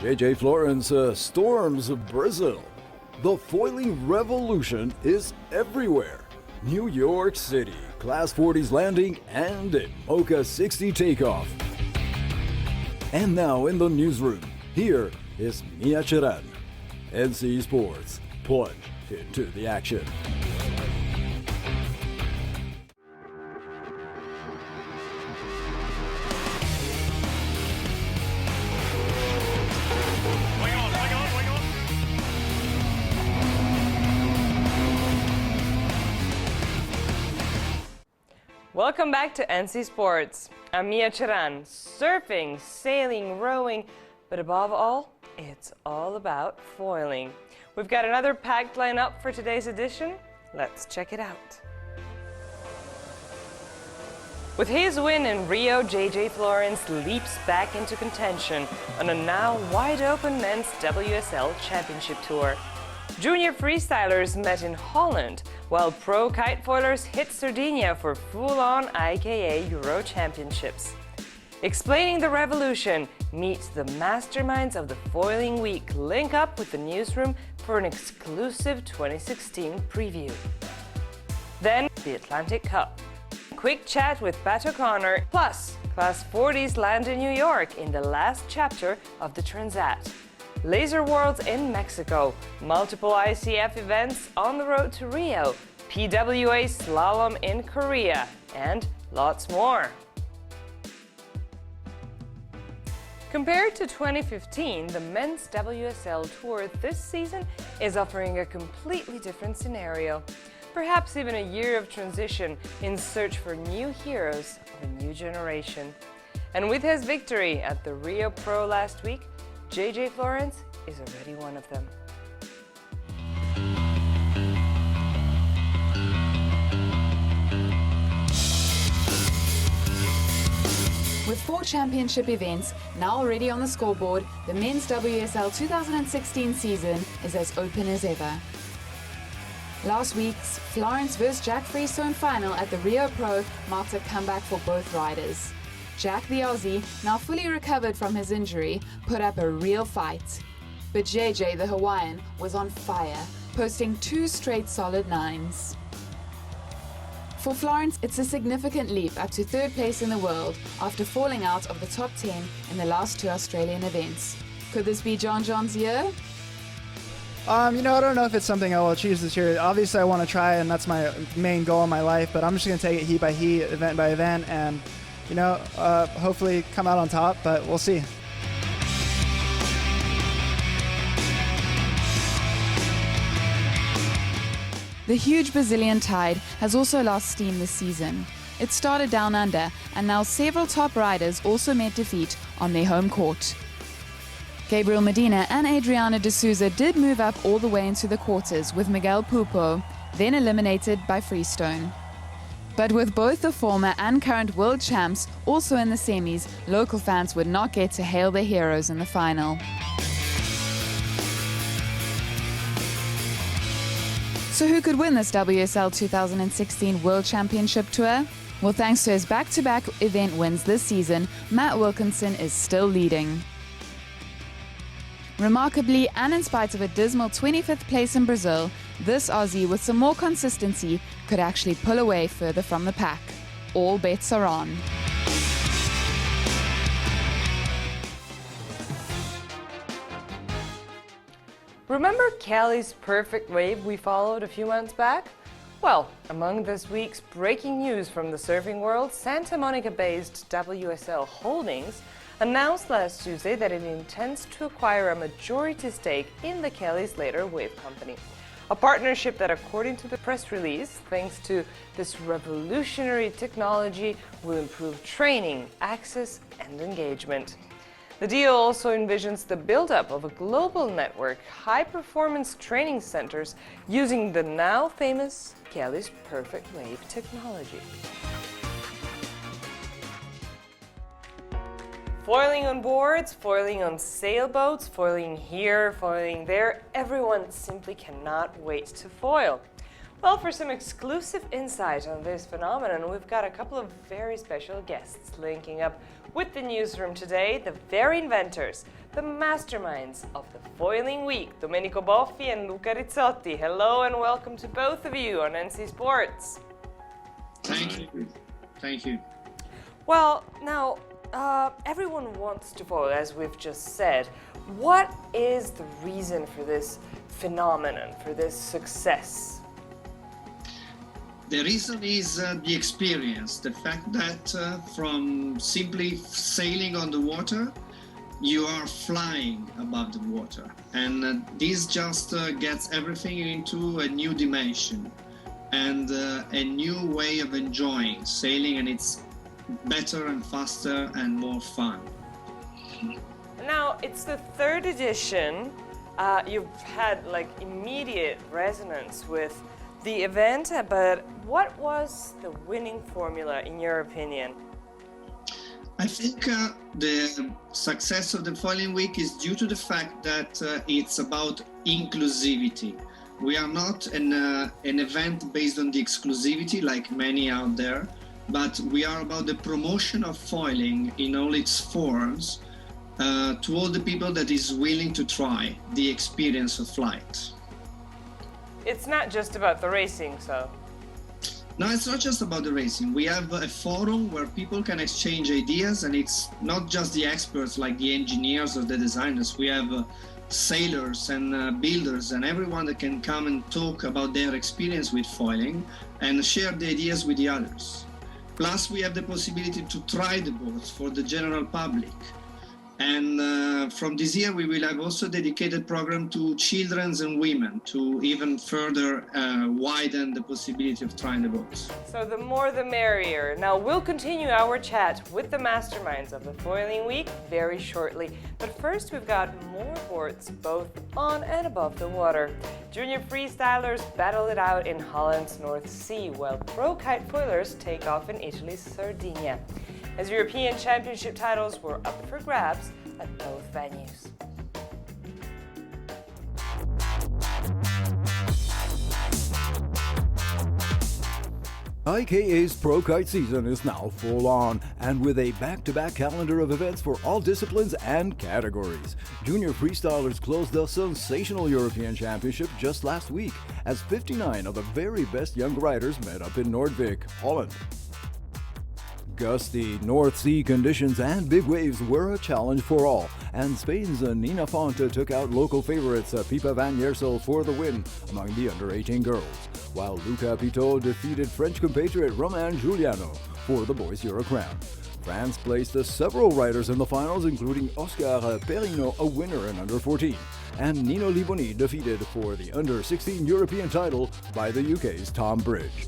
JJ Florence storms Brazil. The foiling revolution is everywhere. New York City, Class 40s landing and a Mocha 60 takeoff. And now in the newsroom, here is Mia Chiran. NC Sports, plunge into the action. Welcome back to NC Sports. I'm Mia Chiran. Surfing, sailing, rowing, but above all, it's all about foiling. We've got another packed lineup for today's edition. Let's check it out. With his win in Rio, JJ Florence leaps back into contention on a now wide-open men's WSL Championship Tour. Junior freestylers met in Holland, while pro kitefoilers hit Sardinia for full-on IKA Euro Championships. Explaining the revolution, meet the masterminds of the foiling week. Link up with the newsroom for an exclusive 2016 preview. Then, the Atlantic Cup. Quick chat with Pat O'Connor, plus Class 40s land in New York in the last chapter of the Transat. Laser Worlds in Mexico, multiple ICF events on the road to Rio, PWA slalom in Korea, and lots more. Compared to 2015, the men's WSL Tour this season is offering a completely different scenario. Perhaps even a year of transition in search for new heroes of a new generation. And with his victory at the Rio Pro last week, JJ Florence is already one of them. With 4 championship events now already on the scoreboard, the men's WSL 2016 season is as open as ever. Last week's Florence vs Jack Freestone final at the Rio Pro marked a comeback for both riders. Jack the Aussie, now fully recovered from his injury, put up a real fight. But JJ the Hawaiian was on fire, posting 2 straight solid 9s. For Florence, it's a significant leap up to 3rd place in the world after falling out of the top 10 in the last 2 Australian events. Could this be John's year? I don't know if it's something I will achieve this year. Obviously, I want to try, and that's my main goal in my life, but I'm just going to take it heat by heat, event by event, and hopefully come out on top, but we'll see. The huge Brazilian tide has also lost steam this season. It started down under, and now several top riders also met defeat on their home court. Gabriel Medina and Adriana de Souza did move up all the way into the quarters with Miguel Pupo, then eliminated by Freestone. But with both the former and current world champs also in the semis, local fans would not get to hail their heroes in the final. So who could win this WSL 2016 World Championship Tour? Well, thanks to his back-to-back event wins this season, Matt Wilkinson is still leading. Remarkably, and in spite of a dismal 25th place in Brazil, this Aussie with some more consistency could actually pull away further from the pack. All bets are on. Remember Kelly's perfect wave we followed a few months back? Well, among this week's breaking news from the surfing world, Santa Monica-based WSL Holdings announced last Tuesday that it intends to acquire a majority stake in the Kelly Slater Wave Company. A partnership that, according to the press release, thanks to this revolutionary technology, will improve training, access, and engagement. The deal also envisions the build-up of a global network, high-performance training centers using the now famous Kelly's Perfect Wave technology. Foiling on boards, foiling on sailboats, foiling here, foiling there, everyone simply cannot wait to foil. Well, for some exclusive insight on this phenomenon, we've got a couple of very special guests linking up with the newsroom today, the very inventors, the masterminds of the Foiling Week, Domenico Boffi and Luca Rizzotti. Hello and welcome to both of you on NC Sports. Thank you. Thank you. Well, now, everyone wants to foil, as we've just said. What is the reason for this phenomenon, for this success? The reason is the experience, the fact that from simply sailing on the water, you are flying above the water. And this just gets everything into a new dimension and a new way of enjoying sailing, and it's better and faster and more fun. Now, it's the third edition. You've had like immediate resonance with the event, but what was the winning formula in your opinion? I think the success of the Foiling Week is due to the fact that it's about inclusivity. We are not an event based on the exclusivity like many out there, but we are about the promotion of foiling in all its forms to all the people that is willing to try the experience of flight. It's not just about the racing, so. No, it's not just about the racing. We have a forum where people can exchange ideas, and it's not just the experts like the engineers or the designers. We have sailors and builders and everyone that can come and talk about their experience with foiling and share the ideas with the others. Plus, we have the possibility to try the boats for the general public. And from this year, we will have also a dedicated program to children and women to even further widen the possibility of trying the boats. So the more the merrier. Now we'll continue our chat with the masterminds of the Foiling Week very shortly. But first we've got more boards both on and above the water. Junior freestylers battle it out in Holland's North Sea, while pro kitefoilers take off in Italy's Sardinia, as European Championship titles were up for grabs at both venues. IKA's Pro Kite season is now full on, and with a back-to-back calendar of events for all disciplines and categories. Junior freestylers closed the sensational European Championship just last week, as 59 of the very best young riders met up in Noordwijk, Holland. Gusty North Sea conditions and big waves were a challenge for all, and Spain's Nina Fonte took out local favorites Pipa van Jersel for the win among the under-18 girls, while Luca Pitot defeated French compatriot Romain Giuliano for the boys' Euro crown. France placed several riders in the finals, including Oscar Perrineau, a winner in under-14, and Nino Liboni defeated for the under-16 European title by the UK's Tom Bridge.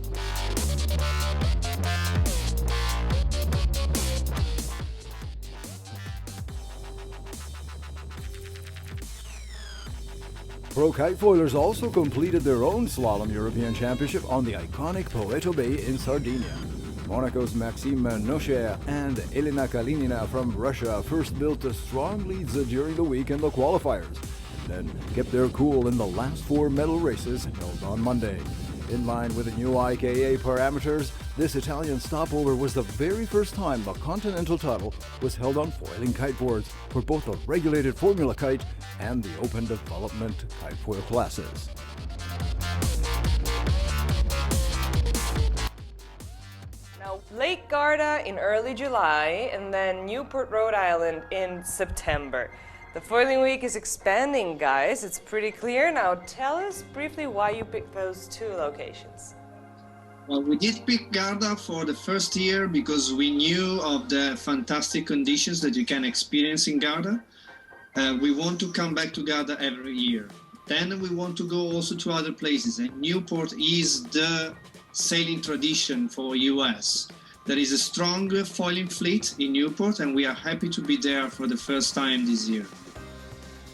Pro kitefoilers also completed their own slalom European Championship on the iconic Poeto Bay in Sardinia. Monaco's Maxime Nocher and Elena Kalinina from Russia first built strong leads during the week in the qualifiers, and then kept their cool in the last four medal races held on Monday. In line with the new IKA parameters, this Italian stopover was the very first time the continental title was held on foiling kiteboards for both the regulated Formula Kite and the open development kitefoil classes. Now, Lake Garda in early July, and then Newport, Rhode Island in September. The Foiling Week is expanding, guys. It's pretty clear. Now, tell us briefly why you picked those two locations. Well, we did pick Garda for the first year because we knew of the fantastic conditions that you can experience in Garda. We want to come back to Garda every year. Then we want to go also to other places, and Newport is the sailing tradition for US. There is a strong foiling fleet in Newport, and we are happy to be there for the first time this year.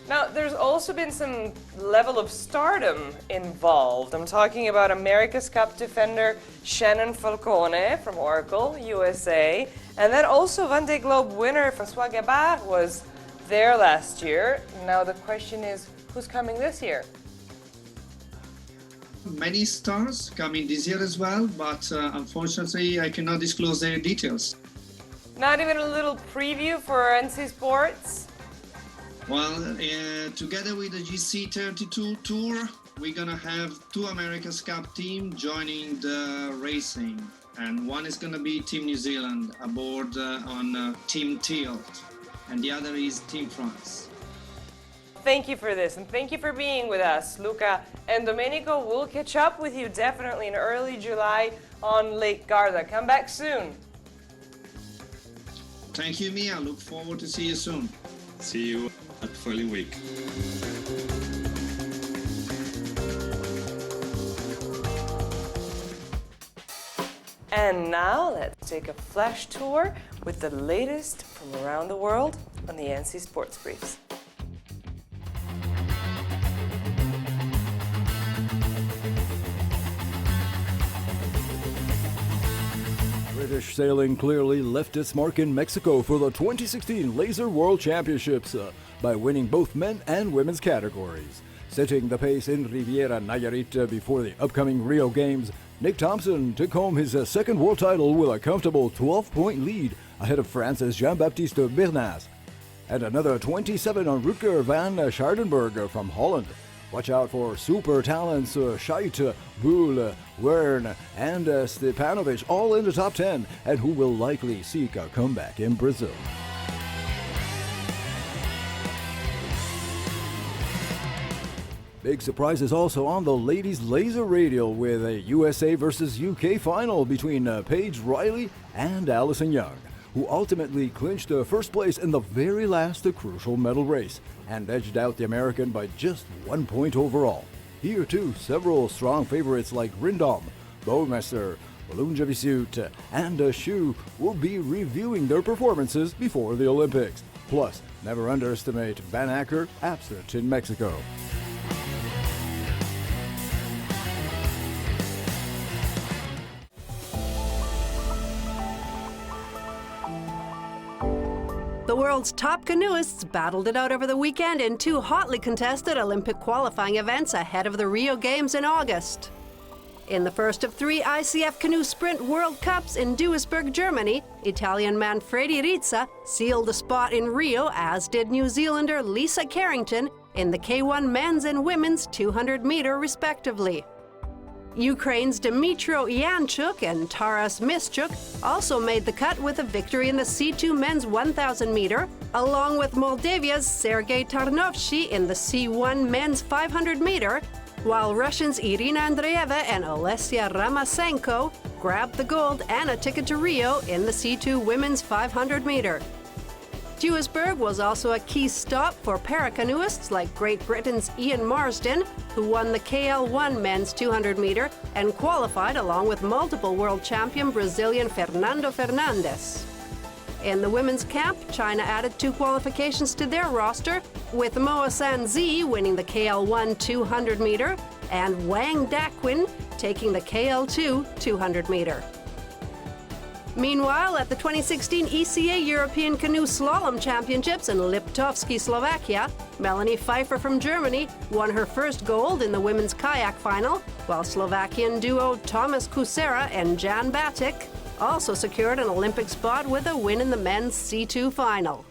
Now, there's also been some level of stardom involved. I'm talking about America's Cup defender Shannon Falcone from Oracle, USA. And then also Vendée Globe winner François Gabard was there last year. Now the question is, who's coming this year? many stars coming this year as well, but unfortunately I cannot disclose their details. Not even a little preview for NC Sports? Well, together with the GC32 Tour, we're gonna have two America's Cup team joining the racing, and one is gonna be Team New Zealand aboard on Team Tilt, and the other is Team France. Thank you for this, and thank you for being with us, Luca and Domenico. We'll catch up with you definitely in early July on Lake Garda. Come back soon. Thank you, Mia. Look forward to see you soon. See you at Foiling Week. And now let's take a flash tour with the latest from around the world on the NC Sports Briefs. British sailing clearly left its mark in Mexico for the 2016 Laser World Championships by winning both men and women's categories. Setting the pace in Riviera Nayarit before the upcoming Rio Games, Nick Thompson took home his second world title with a comfortable 12-point lead ahead of France's Jean-Baptiste Bernas, and another 27 on Rutger van Schardenberg from Holland. Watch out for super talents Scheidt, Boule, Wern, and Stepanovic all in the top 10, and who will likely seek a comeback in Brazil. Big surprises also on the ladies' laser radial with a USA versus UK final between Paige Riley and Allison Young, who ultimately clinched first place in the very last crucial medal race and edged out the American by just 1 point overall. Here too, several strong favorites like Rindom, Bouwmeester, Lunjavisut, and Shu will be reviewing their performances before the Olympics. Plus, never underestimate Van Acker, absent in Mexico. The world's top canoeists battled it out over the weekend in two hotly contested Olympic qualifying events ahead of the Rio Games in August. In the first of three ICF Canoe Sprint World Cups in Duisburg, Germany, Italian Manfredi Rizza sealed a spot in Rio, as did New Zealander Lisa Carrington in the K1 men's and women's 200-meter respectively. Ukraine's Dmytro Yanchuk and Taras Mischuk also made the cut with a victory in the C2 men's 1,000-meter, along with Moldavia's Sergei Tarnovsky in the C1 men's 500-meter, while Russians Irina Andreeva and Olesia Ramasenko grabbed the gold and a ticket to Rio in the C2 women's 500-meter. Duisburg was also a key stop for paracanoeists like Great Britain's Ian Marsden, who won the KL1 men's 200-meter and qualified along with multiple world champion Brazilian Fernando Fernandes. In the women's camp, China added 2 qualifications to their roster, with Moa Sanzi winning the KL1 200-meter and Wang Daquin taking the KL2 200-meter. Meanwhile, at the 2016 ECA European Canoe Slalom Championships in Liptovsky, Slovakia, Melanie Pfeiffer from Germany won her first gold in the women's kayak final, while Slovakian duo Thomas Kusera and Jan Batic also secured an Olympic spot with a win in the men's C2 final.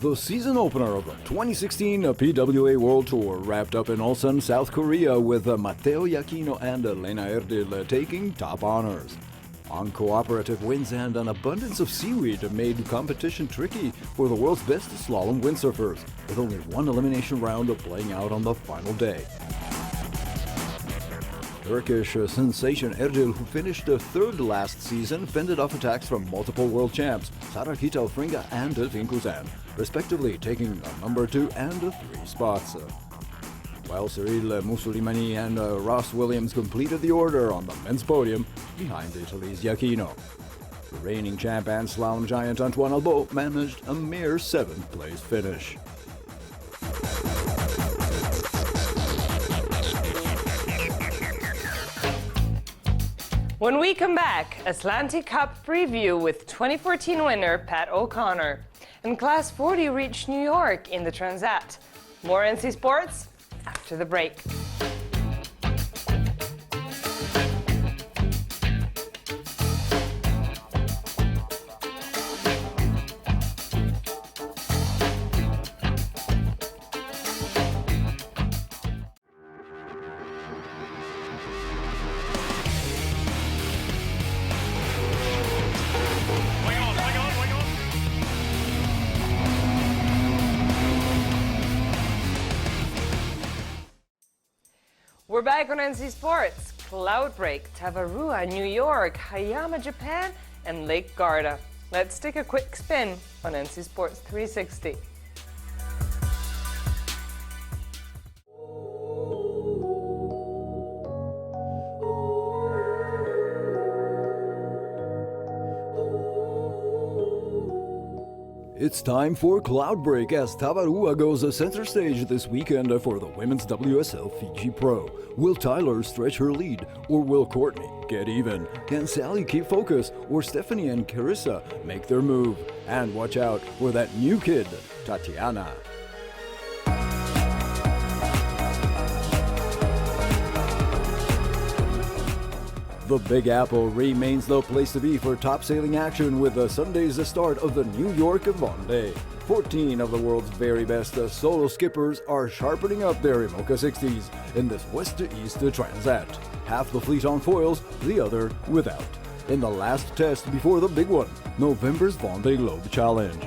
The season opener of the 2016 PWA World Tour wrapped up in Ulsan, South Korea, with Matteo Iachino and Lena Erdil taking top honors. Uncooperative winds and an abundance of seaweed made competition tricky for the world's best slalom windsurfers, with only one elimination round playing out on the final day. Turkish sensation Erdil, who finished third last season, fended off attacks from multiple world champs Sarakita Alfringa and Tinkuzan, respectively taking number 2 and 3 spots. While Cyril Musulimani and Ross Williams completed the order on the men's podium behind Italy's Iachino. The reigning champ and slalom giant Antoine Albo managed a mere 7th place finish. When we come back, Atlantic Cup preview with 2014 winner Pat O'Connor. And Class 40 reached New York in the Transat. More NC Sports after the break. We're back on NC Sports. Cloudbreak, Tavarua, New York, Hayama, Japan, and Lake Garda. Let's take a quick spin on NC Sports 360. It's time for Cloudbreak as Tavarua goes center stage this weekend for the Women's WSL Fiji Pro. Will Tyler stretch her lead, or will Courtney get even? Can Sally keep focus, or Stephanie and Carissa make their move? And watch out for that new kid, Tatiana. The Big Apple remains the place to be for top sailing action with Sunday's start of the New York Vendée. 14 of the world's very best solo skippers are sharpening up their IMOCA 60s in this west-to-east Transat. Half the fleet on foils, the other without. In the last test before the big one, November's Vendée Globe Challenge.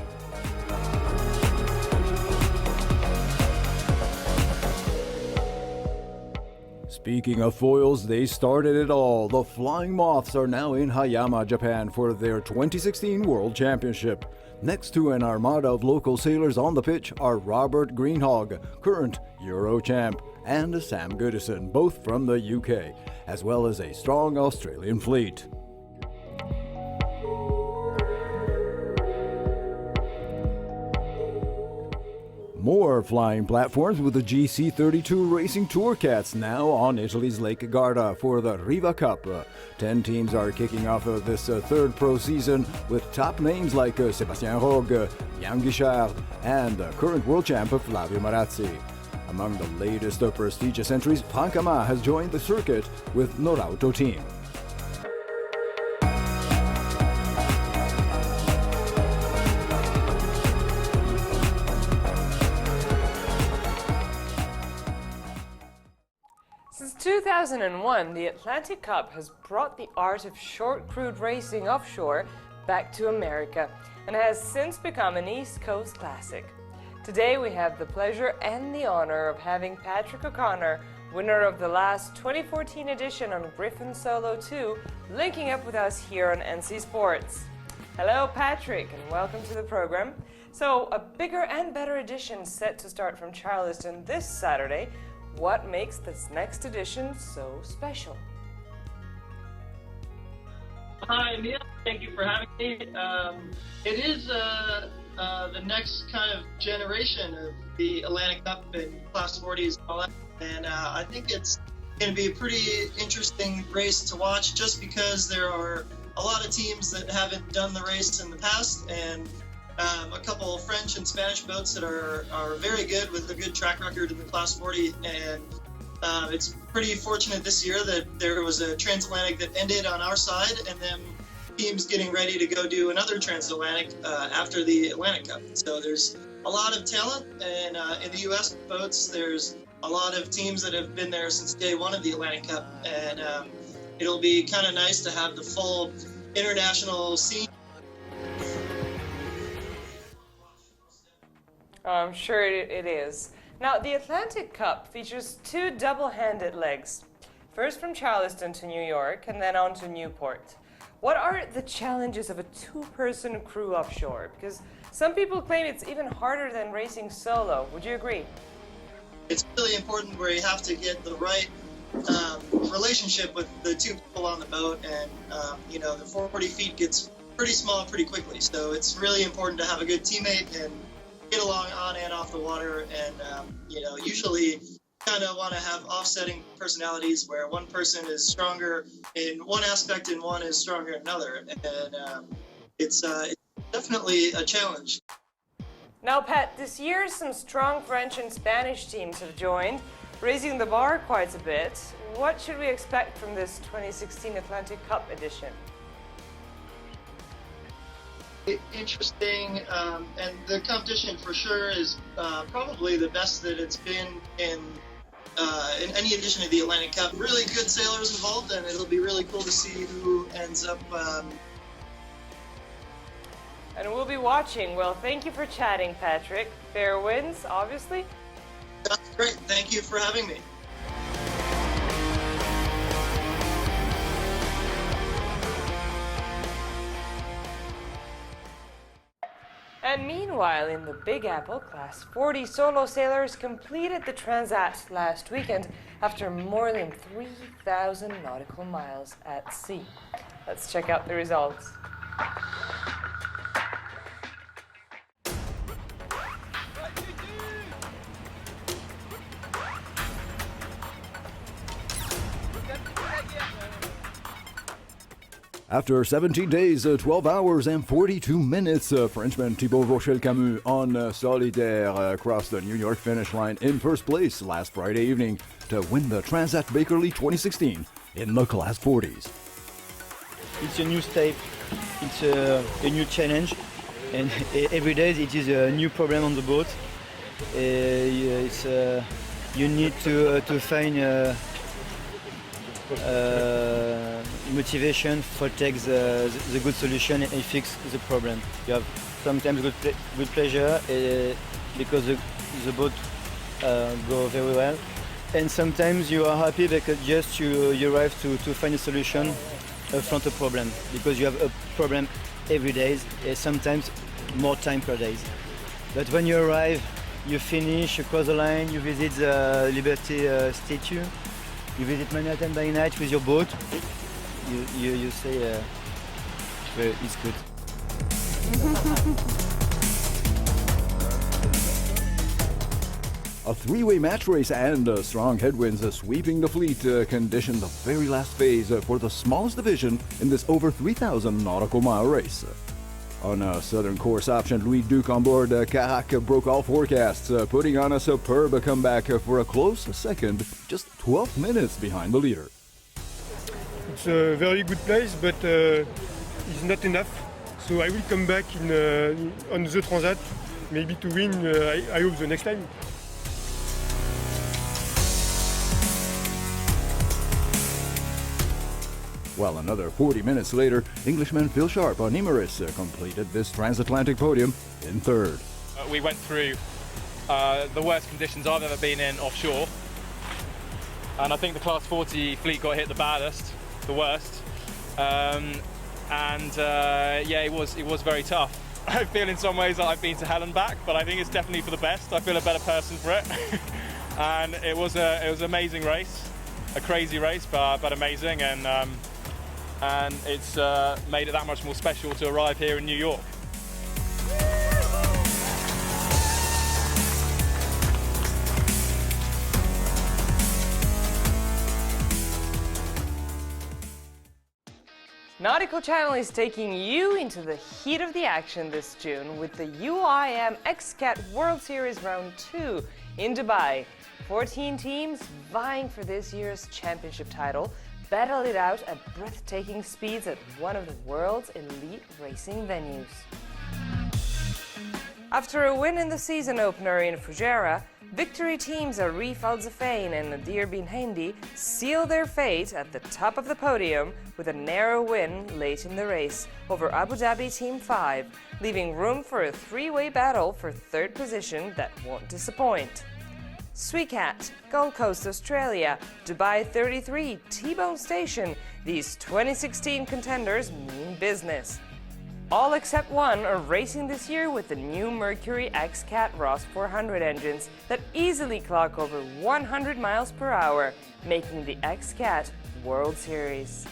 Speaking of foils, they started it all. The Flying Moths are now in Hayama, Japan for their 2016 World Championship. Next to an armada of local sailors on the pitch are Robert Greenhog, current Euro champ, and Sam Goodison, both from the UK, as well as a strong Australian fleet. More flying platforms with the GC32 Racing Tour Cats now on Italy's Lake Garda for the Riva Cup. 10 teams are kicking off this third pro season with top names like Sébastien Rogue, Jan Guichard, and current world champ Flavio Marazzi. Among the latest prestigious entries, Pancama has joined the circuit with Norauto team. Since 2001, the Atlantic Cup has brought the art of short-crewed racing offshore back to America and has since become an East Coast classic. Today we have the pleasure and the honor of having Patrick O'Connor, winner of the last 2014 edition on Griffon Solo 2, linking up with us here on NC Sports. Hello Patrick, and welcome to the program. So, a bigger and better edition set to start from Charleston this Saturday. What makes this next edition so special? Hi, Neil. Thank you for having me. It is the next kind of generation of the Atlantic Cup and Class 40s and all that. And I think it's going to be a pretty interesting race to watch just because there are a lot of teams that haven't done the race in the past, and a couple of French and Spanish boats that are very good with a good track record in the Class 40, and it's pretty fortunate this year that there was a transatlantic that ended on our side, and then teams getting ready to go do another transatlantic after the Atlantic Cup. So there's a lot of talent, and in the U.S. boats, there's a lot of teams that have been there since day one of the Atlantic Cup, and it'll be kind of nice to have the full international scene. I'm sure it is. Now, the Atlantic Cup features two double-handed legs. First from Charleston to New York, and then on to Newport. What are the challenges of a two-person crew offshore? Because some people claim it's even harder than racing solo. Would you agree? It's really important where you have to get the right relationship with the two people on the boat, and the 40 feet gets pretty small pretty quickly. So it's really important to have a good teammate and get along on and off the water, and usually kind of want to have offsetting personalities where one person is stronger in one aspect and one is stronger in another. And it's definitely a challenge. Now, Pat, this year some strong French and Spanish teams have joined, raising the bar quite a bit. What should we expect from this 2016 Atlantic Cup edition? Interesting, and the competition for sure is probably the best that it's been in any edition of the Atlantic Cup. Really good sailors involved, and it'll be really cool to see who ends up. And we'll be watching. Well, thank you for chatting, Patrick. Fair winds, obviously. That's great. Thank you for having me. And meanwhile, in the Big Apple, Class 40 solo sailors completed the Transat last weekend after more than 3,000 nautical miles at sea. Let's check out the results. After 17 days, 12 hours and 42 minutes, Frenchman Thibaut Vauchel-Camus on Solitaire crossed the New York finish line in first place last Friday evening to win the Transat Bakerley 2016 in the Class 40s. It's a new step, it's a new challenge, and every day it is a new problem on the boat. You need to find motivation for take the good solution and fix the problem. You have sometimes good pleasure because the boat go very well, and sometimes you are happy because just you arrive to find a solution front a problem, because you have a problem every day, sometimes more time per day. But when you arrive, you finish, you cross the line, you visit the Liberty statue, you visit Manhattan by night with your boat, you say it's good. A three-way match race and strong headwinds sweeping the fleet conditioned the very last phase for the smallest division in this over 3,000 nautical mile race. On a southern course option, Louis Duc on board Carac broke all forecasts, putting on a superb comeback for a close second, just 12 minutes behind the leader. It's a very good place, but it's not enough. So I will come back on the Transat, maybe to win, I hope, the next time. Well, another 40 minutes later, Englishman Phil Sharp on Imerys completed this transatlantic podium in third. We went through the worst conditions I've ever been in offshore, and I think the Class 40 fleet got hit the baddest, the worst, yeah, it was very tough. I feel in some ways that I've been to hell and back, but I think it's definitely for the best. I feel a better person for it, and it was an amazing race, a crazy race, but amazing, and it's made it that much more special to arrive here in New York. Nautical Channel is taking you into the heat of the action this June with the UIM XCAT World Series Round 2 in Dubai. 14 teams vying for this year's championship title battled it out at breathtaking speeds at one of the world's elite racing venues. After a win in the season opener in Fujairah, victory teams Arif Al Zafain and Nadir Bin Hindi seal their fate at the top of the podium with a narrow win late in the race over Abu Dhabi Team 5, leaving room for a three-way battle for third position that won't disappoint. Sweecat, Gold Coast, Australia, Dubai 33, T-Bone Station, these 2016 contenders mean business. All except one are racing this year with the new Mercury XCAT Ross 400 engines that easily clock over 100 miles per hour, making the XCAT World Series.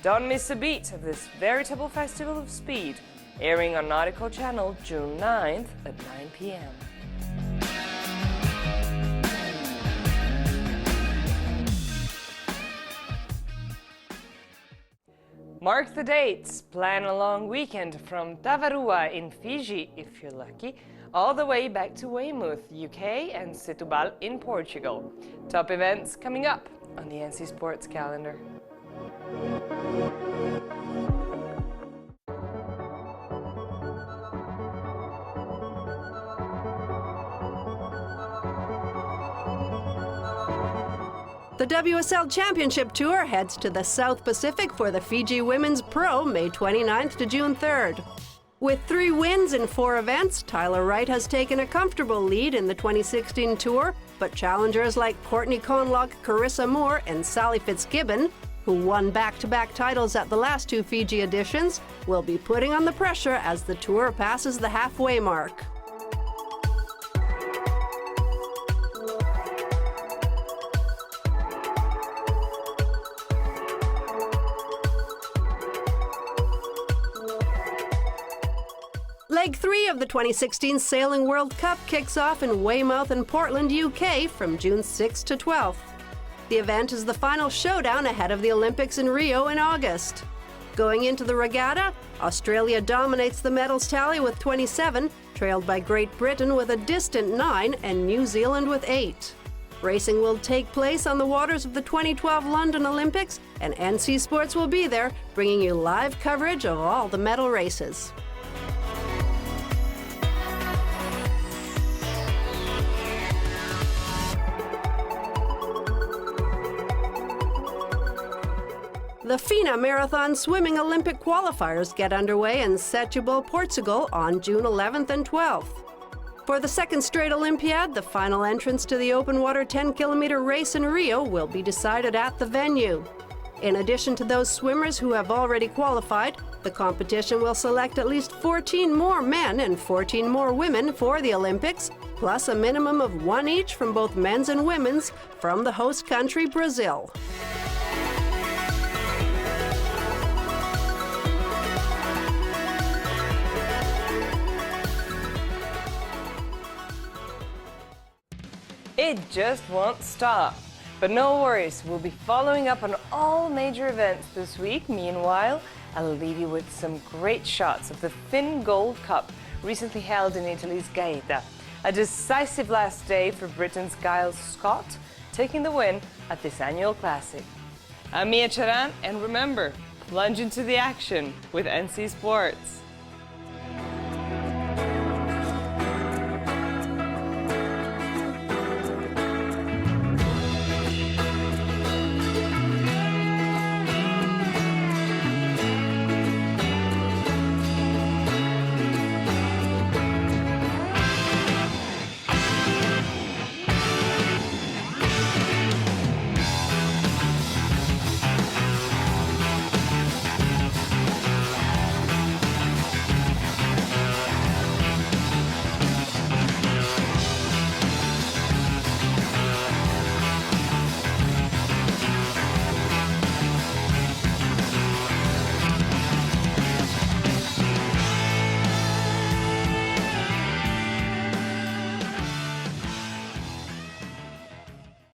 Don't miss a beat of this veritable festival of speed, airing on Nautical Channel June 9th at 9 p.m. Mark the dates. Plan a long weekend from Tavarua in Fiji, if you're lucky, all the way back to Weymouth, UK, and Setúbal in Portugal. Top events coming up on the NC Sports calendar. The WSL Championship Tour heads to the South Pacific for the Fiji Women's Pro May 29th to June 3rd. With 3 wins in 4 events, Tyler Wright has taken a comfortable lead in the 2016 Tour, but challengers like Courtney Conlock, Carissa Moore, and Sally Fitzgibbon, who won back-to-back titles at the last 2 Fiji editions, will be putting on the pressure as the Tour passes the halfway mark. Leg 3 of the 2016 Sailing World Cup kicks off in Weymouth and Portland, UK from June 6th to 12th. The event is the final showdown ahead of the Olympics in Rio in August. Going into the regatta, Australia dominates the medals tally with 27, trailed by Great Britain with a distant 9 and New Zealand with 8. Racing will take place on the waters of the 2012 London Olympics, and NC Sports will be there, bringing you live coverage of all the medal races. The FINA Marathon Swimming Olympic qualifiers get underway in Setúbal, Portugal on June 11th and 12th. For the second straight Olympiad, the final entrance to the open water 10-kilometer race in Rio will be decided at the venue. In addition to those swimmers who have already qualified, the competition will select at least 14 more men and 14 more women for the Olympics, plus a minimum of 1 each from both men's and women's from the host country, Brazil. It just won't stop. But no worries, we'll be following up on all major events this week. Meanwhile, I'll leave you with some great shots of the Finn Gold Cup, recently held in Italy's Gaeta. A decisive last day for Britain's Giles Scott, taking the win at this annual classic. I'm Mia Charan, and remember, plunge into the action with NC Sports.